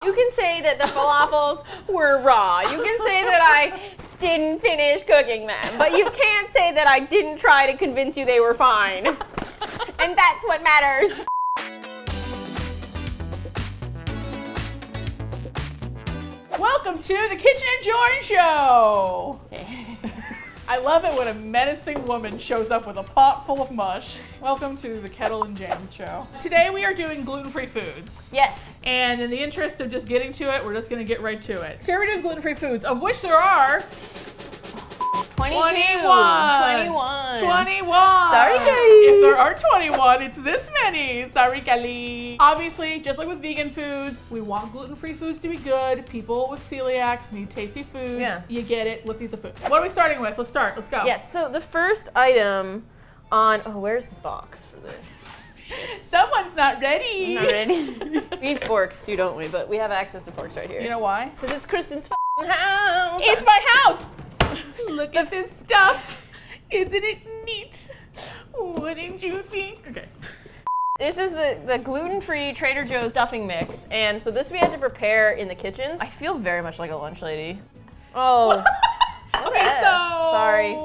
You can say that the falafels were raw. You can say that I didn't finish cooking them. But you can't say that I didn't try to convince you they were fine. And that's what matters. Welcome to the Kitchen Jorn show. I love it when a menacing woman shows up with a pot full of mush. Welcome to the Kettle and Jams show. Today we are doing gluten-free foods. Yes. And in the interest of just getting to it, we're just gonna get right to it. So we're doing gluten-free foods, of which there are 21. 21. Sorry, guys. If there are 21, it's this many. Sorry, Kelly. Obviously, just like with vegan foods, we want gluten-free foods to be good. People with celiacs need tasty foods. Yeah. You get it. Let's eat the food. What are we starting with? Let's start. Let's go. Yes, so the first item on, where's the box for this? Someone's not ready. I'm not ready. We need forks too, don't we? But we have access to forks right here. You know why? Because it's Kristin's house. It's my house. Look at this stuff. Isn't it neat? Wouldn't you think? Okay. This is the gluten-free Trader Joe's stuffing mix. And so this we had to prepare in the kitchen. I feel very much like a lunch lady. Oh. Okay, so. Sorry.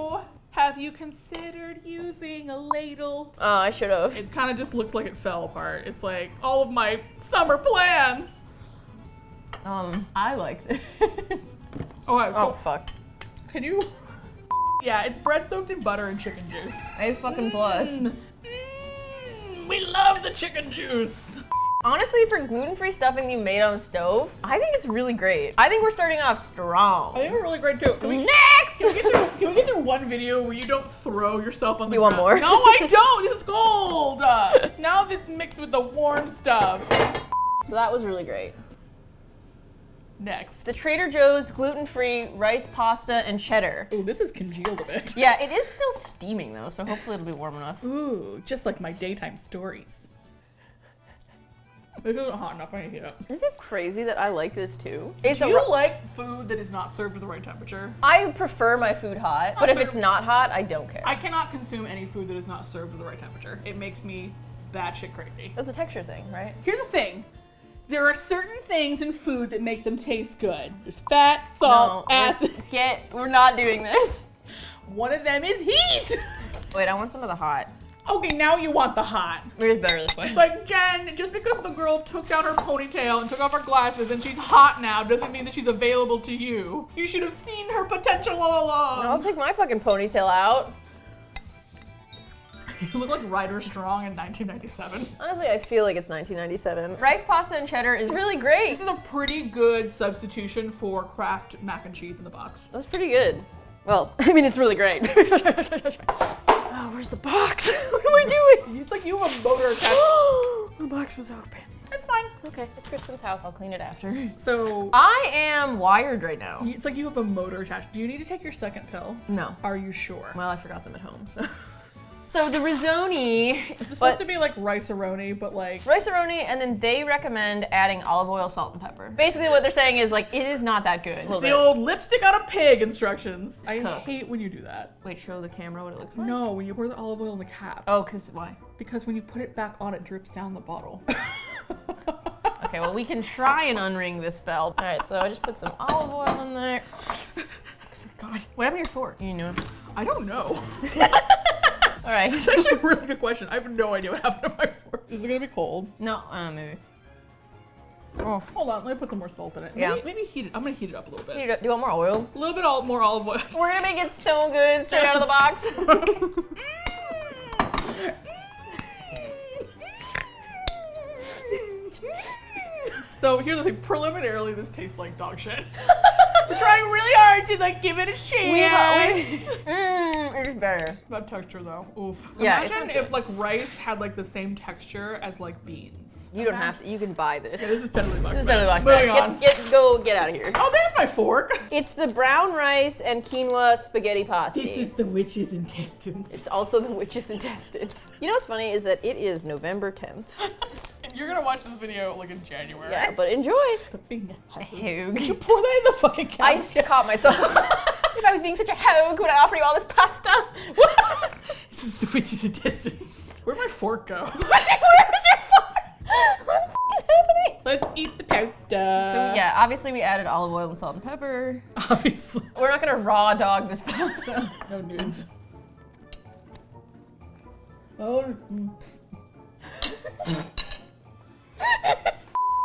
Have you considered using a ladle? Oh, I should have. It kind of just looks like it fell apart. It's like all of my summer plans. I like this. Oh, Fuck. Can you? Yeah, it's bread soaked in butter and chicken juice. A fucking plus. We love the chicken juice. Honestly, for gluten-free stuffing you made on the stove, I think it's really great. I think we're starting off strong. I think we're really great too. Next! Can we get through one video where you don't throw yourself on the You ground? want more? No, I don't. This is cold. Now this mixed with the warm stuff. So that was really great. Next. The Trader Joe's gluten-free rice pasta and cheddar. Ooh, this is congealed a bit. Yeah, it is still steaming though, so hopefully it'll be warm enough. Ooh, just like my daytime stories. This isn't hot enough. I need to heat up. Is it crazy that I like this too? Do you like food that is not served at the right temperature? I prefer my food hot, but if it's not hot, I don't care. I cannot consume any food that is not served at the right temperature. It makes me batshit crazy. That's a texture thing, right? Here's the thing. There are certain things in food that make them taste good. There's fat, salt, acid. We're not doing this. One of them is heat. Wait, I want some of the hot. Okay, now you want the hot. It's better this way. It's like, Jen, just because the girl took down her ponytail and took off her glasses and she's hot now doesn't mean that she's available to you. You should have seen her potential all along. I'll take my fucking ponytail out. You look like Ryder Strong in 1997. Honestly, I feel like it's 1997. Rice pasta and cheddar is really great. This is a pretty good substitution for Kraft mac and cheese in the box. That's pretty good. Well, I mean, it's really great. Oh, where's the box? What am I doing? It's like you have a motor attached. The box was open. It's fine. Okay, it's Kristin's house. I'll clean it after. So I am wired right now. it's like you have a motor attached. Do you need to take your second pill? No. Are you sure? Well, I forgot them at home, so. So the Rizzoni. This is supposed to be like rice-a-roni, but like... Rice-a-roni, and then they recommend adding olive oil, salt, and pepper. Basically what they're saying is like, it is not that good. It's the old lipstick on a pig instructions. I cooked. hate when you do that. Wait, show the camera what it looks like? No, when you pour the olive oil in the cap. Oh, why? Because when you put it back on, it drips down the bottle. Okay, well, we can try and unring this bell. All right, so I just put some olive oil in there. God, what happened to your fork? You know? I don't know. All right. It's actually a really good question. I have no idea what happened to my fork. Is it gonna be cold? No, maybe. Oh, hold on. Let me put some more salt in it. Yeah. Maybe heat it. I'm gonna heat it up a little bit. Do you want more oil? A little bit more olive oil. We're gonna make it so good straight out of the box. So here's the thing. Preliminarily, this tastes like dog shit. We're trying really hard to like give it a chance. It's better. About texture though. Oof. Yeah, Imagine if like rice had like the same texture as like beans. You don't have to. You can buy this. Okay, this is Penalty Box. This is Penalty Box. Moving on. Get out of here. Oh, there's my fork. It's the brown rice and quinoa spaghetti pasta. This is the witch's intestines. It's also the witch's intestines. You know what's funny is that it is November 10th. You're gonna watch this video like in January. Yeah, but enjoy. Being a Hoog. You pour that in the fucking I casket. caught myself. If I was being such a hogue, would I offer you all this pasta? This is the witch's intestines. Where'd my fork go? Where is your fork? What the f is happening? Let's eat the pasta. So yeah, obviously we added olive oil and salt and pepper. Obviously. We're not gonna raw dog this pasta. No nudes. Oh.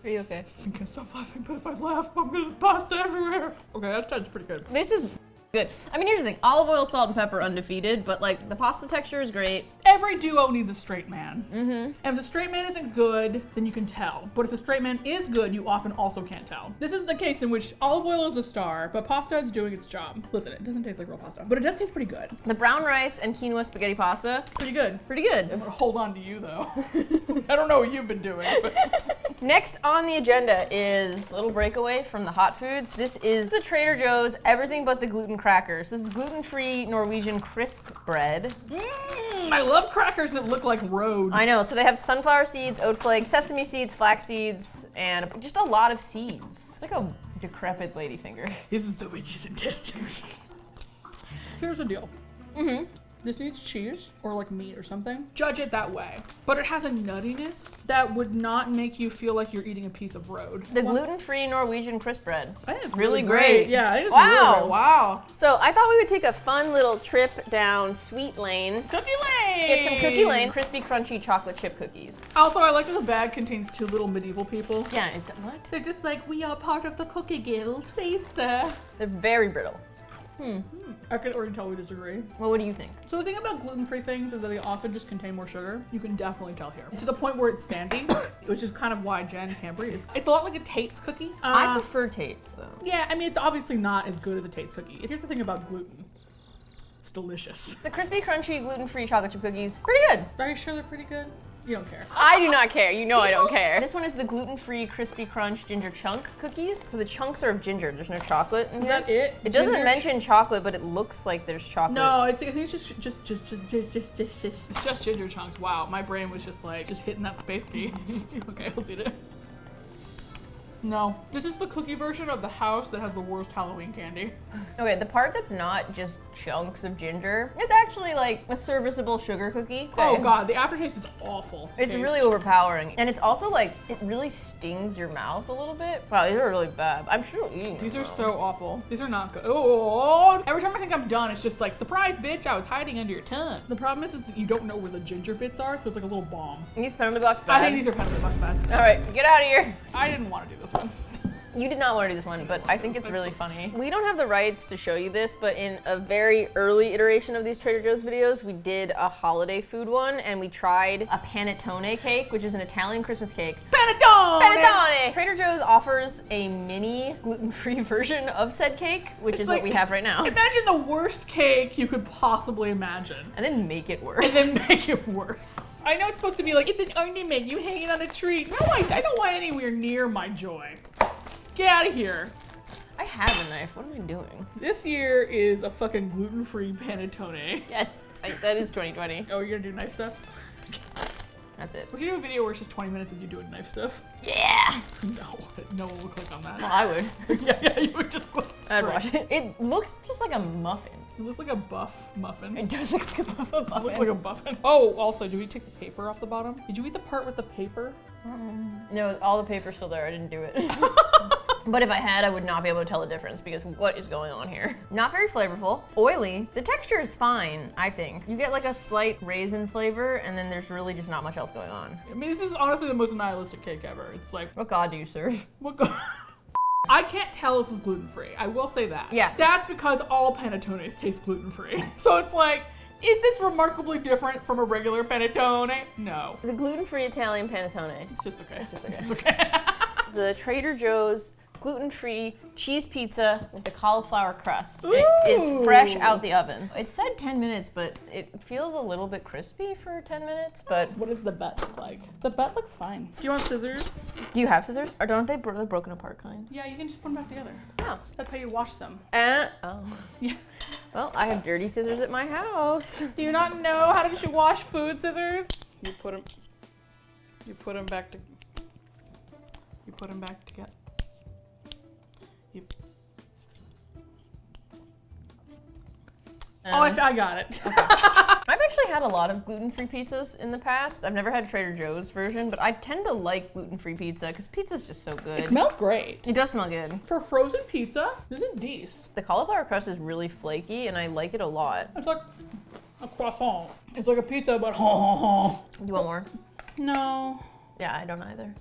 Are you okay? I can't stop laughing, but if I laugh, I'm gonna pasta everywhere. Okay, that's pretty good. This is good. I mean, here's the thing. Olive oil, salt, and pepper, undefeated, but like the pasta texture is great. Every duo needs a straight man. Mm-hmm. And if the straight man isn't good, then you can tell. But if the straight man is good, you often also can't tell. This is the case in which olive oil is a star, but pasta is doing its job. Listen, it doesn't taste like real pasta, but it does taste pretty good. The brown rice and quinoa spaghetti pasta. Pretty good. Pretty good. I'm gonna hold on to you though. I don't know what you've been doing, but. Next on the agenda is a little breakaway from the hot foods. This is the Trader Joe's everything but the gluten crackers. This is gluten-free Norwegian crisp bread. I love crackers that look like road. I know, so they have sunflower seeds, oat flakes, sesame seeds, flax seeds, and just a lot of seeds. It's like a decrepit ladyfinger. This is the witch's intestines. Here's the deal. This needs cheese or like meat or something. Judge it that way. But it has a nuttiness that would not make you feel like you're eating a piece of road. The gluten-free Norwegian crisp bread. I think it's really great. Yeah, it is Wow. really great. Wow. So I thought we would take a fun little trip down Sweet Lane. Cookie Lane! Get some Cookie Lane crispy crunchy chocolate chip cookies. Also, I like that the bag contains two little medieval people. Yeah, what? They're just like, we are part of the cookie guild, please, sir. They're very brittle. I can already tell we disagree. Well, what do you think? So the thing about gluten-free things is that they often just contain more sugar. You can definitely tell here. To the point where it's sandy, which is kind of why Jen can't breathe. It's a lot like a Tate's cookie. I prefer Tate's though. Yeah, I mean, it's obviously not as good as a Tate's cookie. Here's the thing about gluten. It's delicious. The crispy crunchy gluten-free chocolate chip cookies, pretty good. Are you sure they're pretty good? You don't care. I do not care. You know I don't care. This one is the gluten-free crispy crunch ginger chunk cookies. So the chunks are of ginger. There's no chocolate in Is here. that it? It doesn't Ginger mention chocolate, but it looks like there's chocolate. No, I think it's just ginger chunks. Wow, my brain was just hitting that space key. Okay, I'll see it. No, this is the cookie version of the house that has the worst Halloween candy. Okay, the part that's not just chunks of ginger is actually like a serviceable sugar cookie. Oh god, the aftertaste is awful. It's really overpowering. And it's also like, it really stings your mouth a little bit. Wow, these are really bad. I'm still eating them. These are so awful. These are not good. Oh, every time I think I'm done, it's just like, surprise, bitch, I was hiding under your tongue. The problem is you don't know where the ginger bits are, so it's like a little bomb. These penalty box bad. I think these are penalty box bad. All right, get out of here. I didn't want to do this one. You did not want to do this one, but I think it's really funny. We don't have the rights to show you this, but in a very early iteration of these Trader Joe's videos, we did a holiday food one, and we tried a panettone cake, which is an Italian Christmas cake. Panettone! Panettone! Trader Joe's offers a mini gluten-free version of said cake, which is what we have right now. Imagine the worst cake you could possibly imagine. And then make it worse. And then make it worse. I know it's supposed to be like, it's an ornament, you hang it on a tree. No, I don't want anywhere near my joy. Get out of here. I have a knife. What am I doing? This year is a fucking gluten-free panettone. Yes, that is 2020. Oh, you're gonna do knife stuff? That's it. We can do a video where it's just 20 minutes of you doing knife stuff. Yeah! No one will click on that. Well, I would. yeah, you would just click. I'd watch it. It looks just like a muffin. It looks like a buff muffin. It does look like a muffin. It looks like a muffin. Oh, also, did we take the paper off the bottom? Did you eat the part with the paper? No, all the paper's still there. I didn't do it. But if I had, I would not be able to tell the difference because what is going on here? Not very flavorful. Oily. The texture is fine, I think. You get like a slight raisin flavor and then there's really just not much else going on. I mean, this is honestly the most nihilistic cake ever. It's like, What god do you serve? what god? I can't tell this is gluten-free. I will say that. Yeah. That's because all panettones taste gluten-free. So it's like, is this remarkably different from a regular panettone? No. The gluten-free Italian panettone. It's just okay. It's just okay. It's just okay. The Trader Joe's gluten-free cheese pizza with the cauliflower crust. Ooh. It is fresh out the oven. It said 10 minutes, but it feels a little bit crispy for 10 minutes, but... What does the butt look like? The butt looks fine. Do you want scissors? Do you have scissors? Or don't they the broken apart kind? Yeah, you can just put them back together. Oh. That's how you wash them. Oh. Yeah. Well, I have dirty scissors at my house. Do you not know how to wash food scissors? You put them back together. I got it. I've actually had a lot of gluten-free pizzas in the past. I've never had Trader Joe's version, but I tend to like gluten-free pizza because pizza's just so good. It smells great. It does smell good. For frozen pizza, this is decent. The cauliflower crust is really flaky and I like it a lot. It's like a croissant. It's like a pizza, but Do you want more? No. Yeah, I don't either.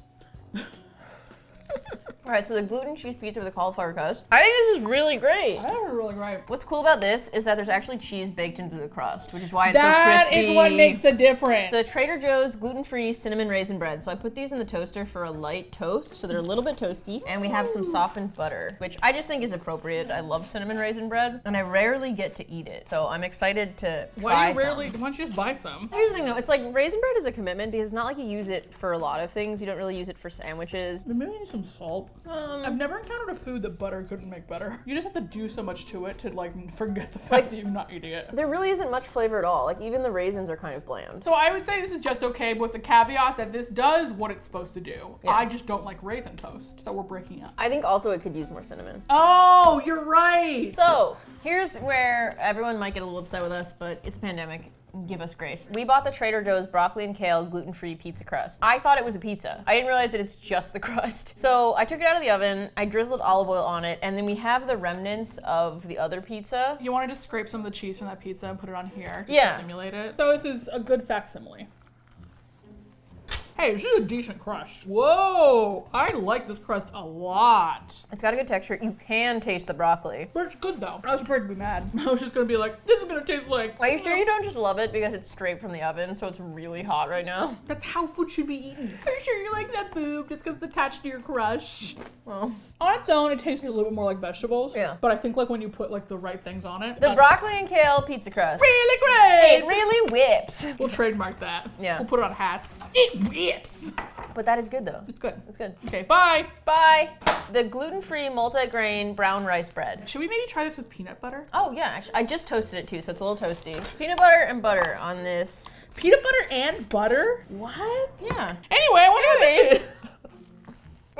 All right, so the gluten cheese pizza with the cauliflower crust. I think this is really great. I think it's really great. What's cool about this is that there's actually cheese baked into the crust, which is why it's so crispy. That is what makes the difference. The Trader Joe's gluten-free cinnamon raisin bread. So I put these in the toaster for a light toast, so they're a little bit toasty. And we have some softened butter, which I just think is appropriate. I love cinnamon raisin bread, and I rarely get to eat it. So I'm excited to try Why don't you just buy some? Here's the thing though, it's like raisin bread is a commitment because it's not like you use it for a lot of things. You don't really use it for sandwiches. Maybe I need some salt. I've never encountered a food that butter couldn't make better. You just have to do so much to it to like forget the fact that you're not eating it. There really isn't much flavor at all. Like even the raisins are kind of bland. So I would say this is just okay with the caveat that this does what it's supposed to do. Yeah. I just don't like raisin toast, so we're breaking up. I think also it could use more cinnamon. Oh, you're right. So here's where everyone might get a little upset with us, but it's a pandemic. Give us grace. We bought the Trader Joe's broccoli and kale gluten-free pizza crust. I thought it was a pizza. I didn't realize that it's just the crust. So I took it out of the oven, I drizzled olive oil on it, and then we have the remnants of the other pizza. You want to just scrape some of the cheese from that pizza and put it on here just Yeah. to simulate it. So this is a good facsimile. Hey, this is a decent crust. Whoa, I like this crust a lot. It's got a good texture. You can taste the broccoli. But it's good though. I was prepared to be mad. I was just gonna be like, this is gonna taste like. Are you sure you don't just love it because it's straight from the oven, so it's really hot right now? That's how food should be eaten. Are you sure you like that boob just because it's attached to your crush? Well, On its own, it tastes a little bit more like vegetables. Yeah. But I think like when you put like the right things on it. the broccoli and kale pizza crust. Really great. It really whips. We'll trademark that. Yeah. We'll put it on hats. It whips. But that is good though. It's good. It's good. Okay, bye. Bye. The gluten-free multi-grain brown rice bread. Should we maybe try this with peanut butter? Oh yeah, actually, I just toasted it too, so it's a little toasty. Peanut butter and butter on this. Peanut butter and butter? What? Yeah. Anyway, I wonder what this is.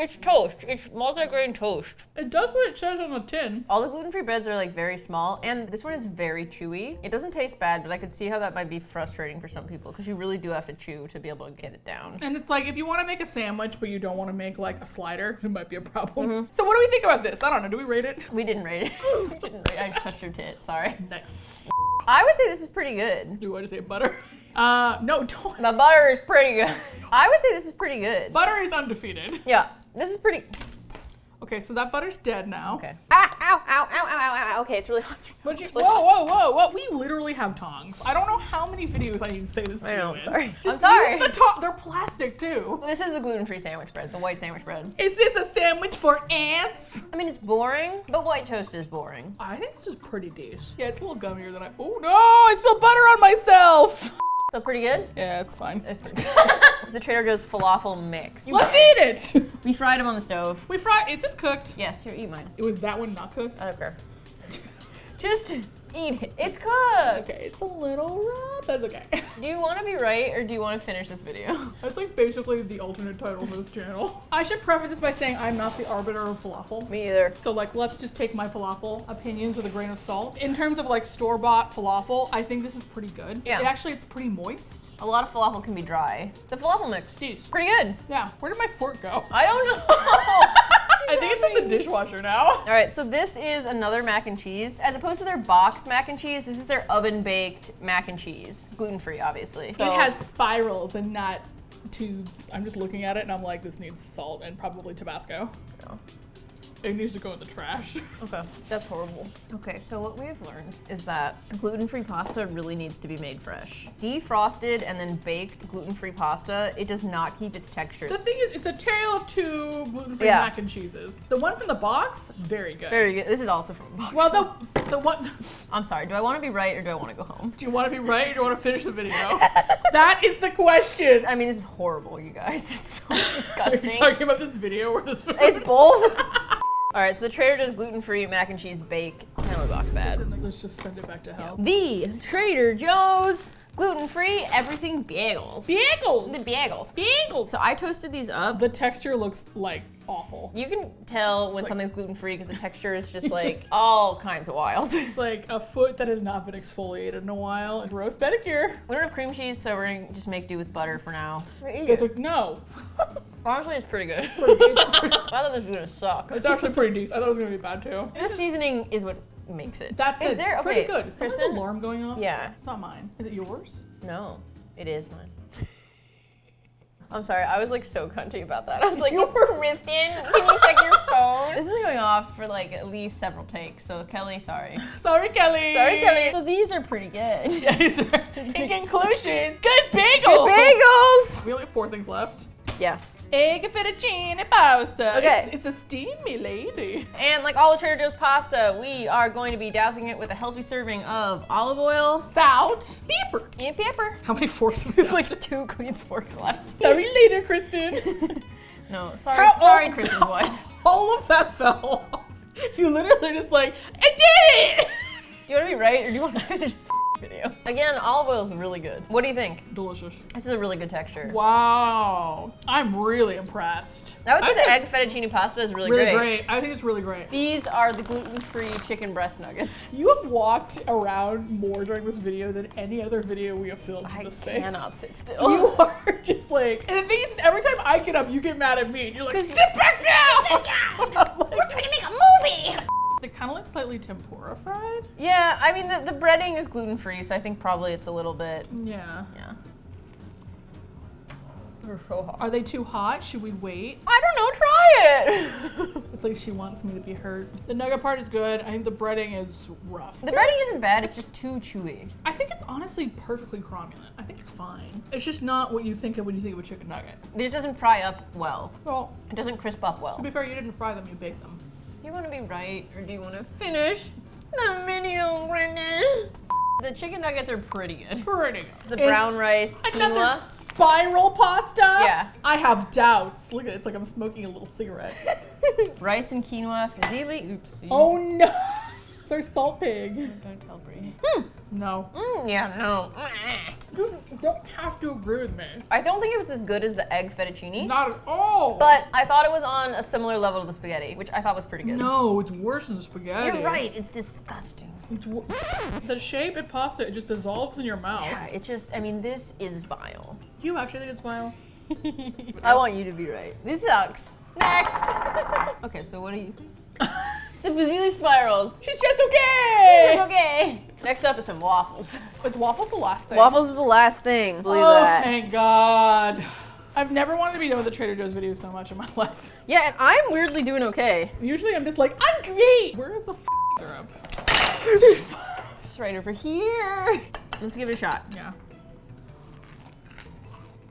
It's toast. It's multi-grain toast. It does what it says on the tin. All the gluten-free breads are like very small, and this one is very chewy. It doesn't taste bad, but I could see how that might be frustrating for some people because you really do have to chew to be able to get it down. And it's like, if you want to make a sandwich, but you don't want to make like a slider, it might be a problem. So what do we think about this? I don't know, do we rate it? We didn't rate it. We didn't rate it. I just touched your tit, sorry. Nice. I would say this is pretty good. Do you want to say butter? No, don't. The butter is pretty good. I would say this is pretty good. Butter is undefeated. Yeah, this is pretty. Okay, so that butter's dead now. Okay. Ow, ow, ow, ow, ow, ow. Okay, it's really hot. But you, It's really hot. whoa. We literally have tongs. I don't know how many videos I need to say this to I know, you I'm in. sorry. Just I'm sorry. use the tong. They're plastic too. This is the gluten-free sandwich bread, the white sandwich bread. Is this a sandwich for ants? I mean, it's boring, but white toast is boring. I think this is pretty decent. Yeah, it's a little gummier than oh no, I spilled butter on myself. So pretty good? Yeah, it's fine. It's the Trader Joe's falafel mix. Let's eat it. We fried them on the stove. We fried, is this cooked? Yes, here, eat mine. Was that one not cooked? I don't care. Just eat it. It's cooked. Okay, it's a little raw, that's okay. Do you want to be right or do you want to finish this video? That's like basically the alternate title for this channel. I should preface this by saying I'm not the arbiter of falafel. Me either. So like, let's just take my falafel opinions with a grain of salt. In terms of like store-bought falafel, I think this is pretty good. Yeah. It's pretty moist. A lot of falafel can be dry. The falafel mix, Jeez. pretty good. Yeah, where did my fork go? I don't know. I think it's in the dishwasher now. All right, so this is another mac and cheese. As opposed to their boxed mac and cheese, this is their oven-baked mac and cheese. Gluten-free, obviously. So, It has spirals and not tubes. I'm just looking at it and I'm like, this needs salt and probably Tabasco. No. It needs to go in the trash. Okay, that's horrible. Okay, so what we have learned is that gluten-free pasta really needs to be made fresh. Defrosted and then baked gluten-free pasta, it does not keep its texture. The thing is, it's a tale of two gluten-free Yeah. mac and cheeses. The one from the box, very good. Very good. This is also from a box. Well, the one. I'm sorry, do I want to be right or do I want to go home? Do you want to be right or do you want to finish the video? That is the question. I mean, this is horrible, you guys. It's so Are you disgusting. talking about this video or this food? It's both. All right, so the Trader Joe's gluten-free mac and cheese bake. Apparently the box bad. Let's just send it back to hell. The Trader Joe's gluten-free everything bagels. Bagels. The bagels. Bagels. So I toasted these up. The texture looks like awful. You can tell when something's gluten-free because the texture is just like all kinds of wild. It's like a foot that has not been exfoliated in a while. Gross pedicure. We don't have cream cheese, so we're gonna just make do with butter for now. It's like, no. Honestly, it's pretty good. Pretty good. I thought this was gonna suck. It's actually pretty decent. I thought it was gonna be bad too. This seasoning is what makes it. That's Is it. there? Okay, Pretty good. Is someone's Kristin? alarm going off? Yeah. It's not mine. Is it yours? No, it is mine. I'm sorry, I was like so cunty about that. I was like, Kristin, can you check your phone? This is going off for like at least several takes, so Kelly, sorry. Sorry, Kelly. Sorry, Kelly. So these are pretty good. Yes. In conclusion, good bagels. Good bagels! We only have 4 things left. Yeah. Egg fettuccine pasta. Okay. It's a steamy lady. And like all the Trader Joe's pasta, we are going to be dousing it with a healthy serving of olive oil, Salt. Pepper. and pepper. How many forks have we There's got? like 2 clean forks left. Sorry later, Kristin. No, sorry, Kristen's wife. All of that fell off. You literally just like, I did it! Do you want to be right or do you want to finish this video? Again, olive oil is really good. What do you think? Delicious. This is a really good texture. Wow. I'm really impressed. I would say the egg fettuccine pasta is really great. I think it's really great. These are the gluten-free chicken breast nuggets. You have walked around more during this video than any other video we have filmed in this space. I cannot sit still. You are just like, and the thing is, every time I get up, you get mad at me. And you're like, sit back down! Sit down! Like, we're trying to make a movie! They kind of look slightly tempura fried. Yeah, I mean, the breading is gluten-free, so I think probably it's a little bit, Yeah. yeah. They're so hot. Are they too hot? Should we wait? I don't know, try it! It's like she wants me to be hurt. The nugget part is good. I think the breading is rough. The breading isn't bad, it's just too chewy. I think it's honestly perfectly cromulent. I think it's fine. It's just not what you think of when you think of a chicken nugget. It just doesn't fry up well. Well, It doesn't crisp up well. to be fair, you didn't fry them, you baked them. Do you want to be right, or do you want to finish the video, Brendan? The chicken nuggets are pretty good. Pretty good. The brown rice, Another quinoa. spiral pasta? Yeah. I have doubts. Look at it, it's like I'm smoking a little cigarette. Rice and quinoa, fusilli. Oopsie. Oh no! They're salt pig. Don't tell Brie. No. Yeah, no. You don't have to agree with me. I don't think it was as good as the egg fettuccine, Not at all. but I thought it was on a similar level to the spaghetti, which I thought was pretty good. No, it's worse than the spaghetti. You're right, it's disgusting. The shape of pasta, it just dissolves in your mouth. Yeah, it just, I mean, this is vile. Do you actually think it's vile? I want you to be right. This sucks. Next. Okay, so what do you think? The fusilli spirals. She's just okay! It's okay. Next up is some waffles. Is waffles the last thing? Waffles is the last thing. Believe oh, that. thank God. I've never wanted to be done with a Trader Joe's video so much in my life. Yeah, and I'm weirdly doing okay. Usually I'm just like, I'm great! Where the syrup? It's right over here. Let's give it a shot. Yeah.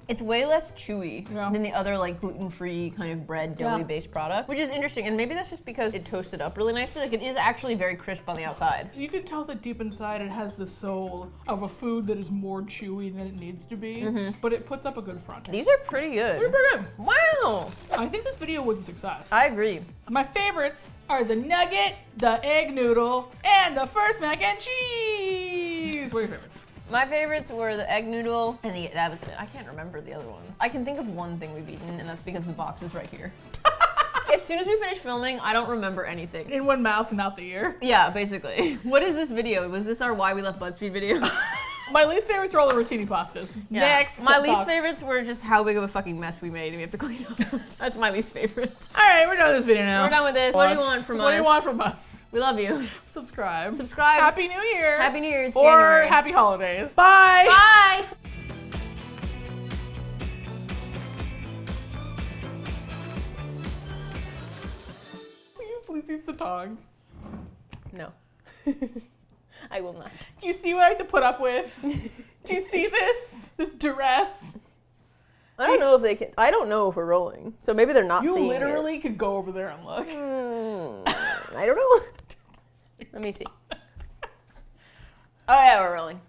It's way less chewy Yeah. than the other like gluten-free kind of bread doughy-based product, which is interesting. And maybe that's just because it toasted up really nicely. Like it is actually very crisp on the outside. You can tell that deep inside it has the soul of a food that is more chewy than it needs to be, but it puts up a good front. These are pretty good. They're pretty good. Wow. I think this video was a success. I agree. My favorites are the nugget, the egg noodle, and the first mac and cheese. What are your favorites? My favorites were the egg noodle, and that was it. I can't remember the other ones. I can think of one thing we've eaten, and that's because the box is right here. As soon as we finish filming, I don't remember anything. In one mouth and out the ear. Yeah, basically. What is this video? Was this our Why We Left BuzzFeed video? My least favorites are all the rotini pastas. Yeah. Next. My talk. least favorites were just how big of a fucking mess we made and we have to clean up. That's my least favorite. All right, we're done with this video now. We're done with this. What do you want from us? What do you want from us? We love you. Subscribe. Subscribe. Happy New Year. Happy New Year. It's or January. Happy Holidays. Bye. Bye. Will you please use the tongs? No. I will not. Do you see what I have to put up with? Do you see this? This duress? I don't know if they can. I don't know if we're rolling. So maybe they're not You seeing literally could go over there and look. I don't know. Let me see. Oh yeah, we're rolling.